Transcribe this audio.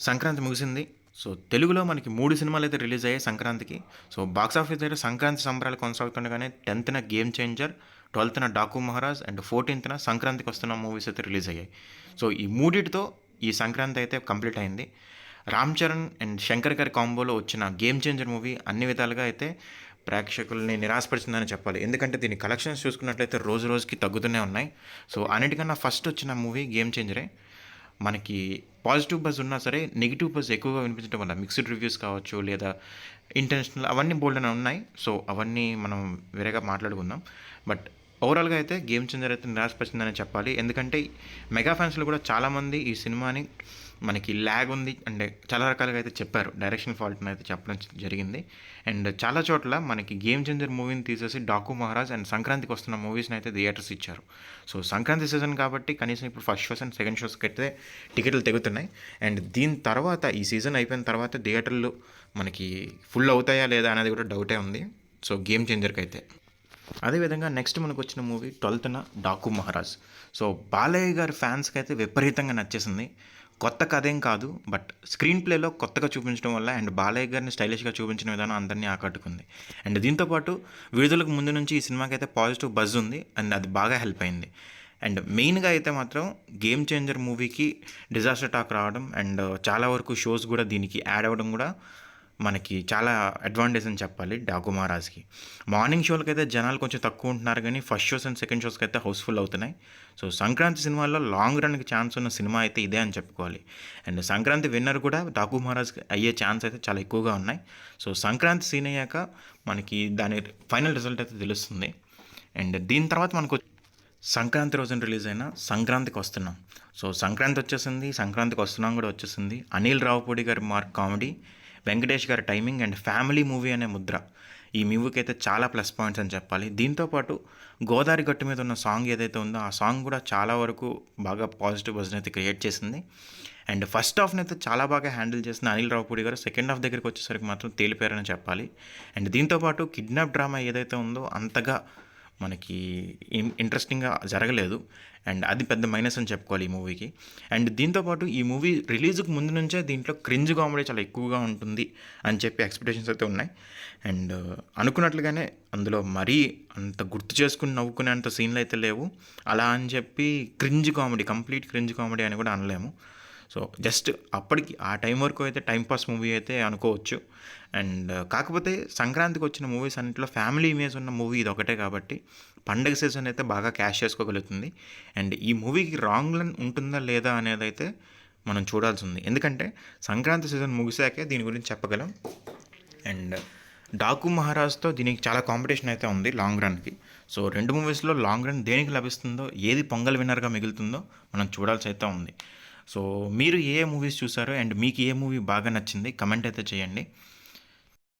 సంక్రాంతి ముగిసింది. సో, తెలుగులో మనకి 3 సినిమాలైతే రిలీజ్ అయ్యాయి సంక్రాంతికి. సో, బాక్స్ ఆఫీస్ దగ్గర సంక్రాంతి సంబరాలు కొనసాగుతుండగానే 10థ్ 'గేమ్ చేంజర్', 12థ్ 'డాకు మహారాజ్' అండ్ 14థ్ సంక్రాంతికొస్తున్నాం మూవీస్ అయితే రిలీజ్ అయ్యాయి. సో, ఈ మూడిటితో ఈ సంక్రాంతి అయితే కంప్లీట్ అయింది. రామ్ చరణ్ అండ్ శంకర్ గారి కాంబోలో వచ్చిన 'గేమ్ చేంజర్' మూవీ అన్ని విధాలుగా అయితే ప్రేక్షకుల్ని నిరాశపరిచిందని చెప్పాలి. ఎందుకంటే దీని కలెక్షన్స్ చూసుకున్నట్లయితే రోజు రోజుకి తగ్గుతూనే ఉన్నాయి. సో, అన్నిటికన్నా ఫస్ట్ వచ్చిన మూవీ 'గేమ్ చేంజరే'. మనకి పాజిటివ్ బజ్ ఉన్నా సరే నెగిటివ్ బజ్ ఎక్కువగా వినిపించడం వల్ల మిక్స్డ్ రివ్యూస్ కావచ్చు లేదా ఇంటెన్షనల్ అవన్నీ బోల్డెన్ ఉన్నాయి. సో అవన్నీ మనం వేరేగా మాట్లాడుకుందాం. బట్ ఓవరాల్గా అయితే గేమ్ చేంజర్ అయితే నిరాశపరిచిందని చెప్పాలి. ఎందుకంటే మెగా ఫ్యాన్స్లో కూడా చాలామంది ఈ సినిమాని మనకి ల్యాగ్ ఉంది అంటే చాలా రకాలుగా అయితే చెప్పారు. డైరెక్షన్ ఫాల్ట్ని అయితే చెప్పడం జరిగింది. అండ్ చాలా చోట్ల మనకి గేమ్ చేంజర్ మూవీని తీసేసి 'డాకు మహారాజ్' అండ్ సంక్రాంతికి వస్తున్న మూవీస్ని అయితే థియేటర్స్ ఇచ్చారు. సో సంక్రాంతి సీజన్ కాబట్టి కనీసం ఇప్పుడు ఫస్ట్ షోస్ అండ్ సెకండ్ షోస్కి అయితే టికెట్లు తెగుతున్నాయి. అండ్ దీని తర్వాత ఈ సీజన్ అయిపోయిన తర్వాత థియేటర్లు మనకి ఫుల్ అవుతాయా లేదా అనేది కూడా డౌటే ఉంది. సో గేమ్ చేంజర్కి అయితే అదేవిధంగా నెక్స్ట్ మనకు వచ్చిన movie 12th 'Daaku Maharaj'. So Balayya గారి ఫ్యాన్స్కి అయితే విపరీతంగా నచ్చేసింది. కొత్త కథేం కాదు, బట్ స్క్రీన్ ప్లేలో కొత్తగా చూపించడం వల్ల అండ్ బాలయ్య గారిని స్టైలిష్గా చూపించిన విధానం అందరినీ ఆకట్టుకుంది. అండ్ దీంతోపాటు విడుదలకు ముందు నుంచి ఈ సినిమాకి అయితే పాజిటివ్ బజ్ ఉంది అండ్ అది బాగా హెల్ప్ అయింది. అండ్ మెయిన్గా అయితే మాత్రం గేమ్ చేంజర్ మూవీకి డిజాస్టర్ టాక్ రావడం అండ్ చాలా వరకు షోస్ కూడా దీనికి యాడ్ అవ్వడం కూడా మనకి చాలా అడ్వాంటేజ్ అని చెప్పాలి 'డాకు మహారాజ్'కి. మార్నింగ్ షోలకి అయితే జనాలు కొంచెం తక్కువ ఉంటున్నారు కానీ ఫస్ట్ షోస్ అండ్ సెకండ్ షోస్కి అయితే హౌస్ఫుల్ అవుతున్నాయి. సో సంక్రాంతి సినిమాల్లో లాంగ్ రన్కి ఛాన్స్ ఉన్న సినిమా అయితే ఇదే అని చెప్పుకోవాలి. అండ్ సంక్రాంతి విన్నర్ కూడా 'డాకు మహారాజ్' అయ్యే ఛాన్స్ అయితే చాలా ఎక్కువగా ఉన్నాయి. సో సంక్రాంతి సీన్ అయ్యాక మనకి దాని ఫైనల్ రిజల్ట్ అయితే తెలుస్తుంది. అండ్ దీని తర్వాత మనకు సంక్రాంతి రోజున రిలీజ్ అయిన 'సంక్రాంతికి వస్తున్నాం'. సో సంక్రాంతి వచ్చేసింది, సంక్రాంతికి వస్తున్నాం కూడా వచ్చేసింది. అనిల్ రావుపూడి గారి మార్క్ కామెడీ, వెంకటేష్ గారి టైమింగ్ అండ్ ఫ్యామిలీ మూవీ అనే ముద్ర ఈ మూవీకి అయితే చాలా ప్లస్ పాయింట్స్ అని చెప్పాలి. దీంతోపాటు గోదావరి గట్టు మీద ఉన్న సాంగ్ ఏదైతే ఉందో ఆ సాంగ్ కూడా చాలా వరకు బాగా పాజిటివ్ బజ్ని అయితే క్రియేట్ చేసింది. అండ్ ఫస్ట్ హాఫ్ని అయితే చాలా బాగా హ్యాండిల్ చేసిన అనిల్ రావుపూడి గారు సెకండ్ హాఫ్ దగ్గరికి వచ్చేసరికి మాత్రం తేలిపోయారని చెప్పాలి. అండ్ దీంతోపాటు కిడ్నాప్ డ్రామా ఏదైతే ఉందో అంతగా మనకి ఇంట్రెస్టింగ్గా జరగలేదు. అండ్ అది పెద్ద మైనస్ అని చెప్పుకోవాలి ఈ మూవీకి. అండ్ దీంతోపాటు ఈ మూవీ రిలీజ్కి ముందు నుంచే దీంట్లో క్రింజ్ కామెడీ చాలా ఎక్కువగా ఉంటుంది అని చెప్పి ఎక్స్పెక్టేషన్స్ అయితే ఉన్నాయి. అండ్ అనుకున్నట్లుగానే అందులో మరీ అంత గుర్తు చేసుకుని నవ్వుకునే అంత సీన్లు అయితే లేవు. అలా అని చెప్పి cringe comedy, complete cringe comedy అని కూడా అనలేము. సో జస్ట్ అప్పటికి ఆ టైం వరకు అయితే టైంపాస్ మూవీ అయితే అనుకోవచ్చు. అండ్ కాకపోతే సంక్రాంతికి వచ్చిన మూవీస్ అన్నింటిలో ఫ్యామిలీ ఇమేజ్ ఉన్న మూవీ ఇది ఒకటే కాబట్టి పండగ సీజన్ అయితే బాగా క్యాష్ చేసుకోగలుగుతుంది. అండ్ ఈ మూవీకి రాంగ్ రన్ ఉంటుందా లేదా అనేది అయితే మనం చూడాల్సి ఉంది. ఎందుకంటే సంక్రాంతి సీజన్ ముగిసాకే దీని గురించి చెప్పగలం. అండ్ 'డాకు మహారాజ్'తో దీనికి చాలా కాంపిటీషన్ అయితే ఉంది లాంగ్ రన్కి. సో రెండు మూవీస్లో లాంగ్ రన్ దేనికి లభిస్తుందో, ఏది పొంగల్ విన్నర్గా మిగులుతుందో మనం చూడాల్సి అయితే ఉంది. సో మీరు ఏ మూవీస్ చూసారో అండ్ మీకు ఏ మూవీ బాగా నచ్చింది కమెంట్ అయితే చేయండి.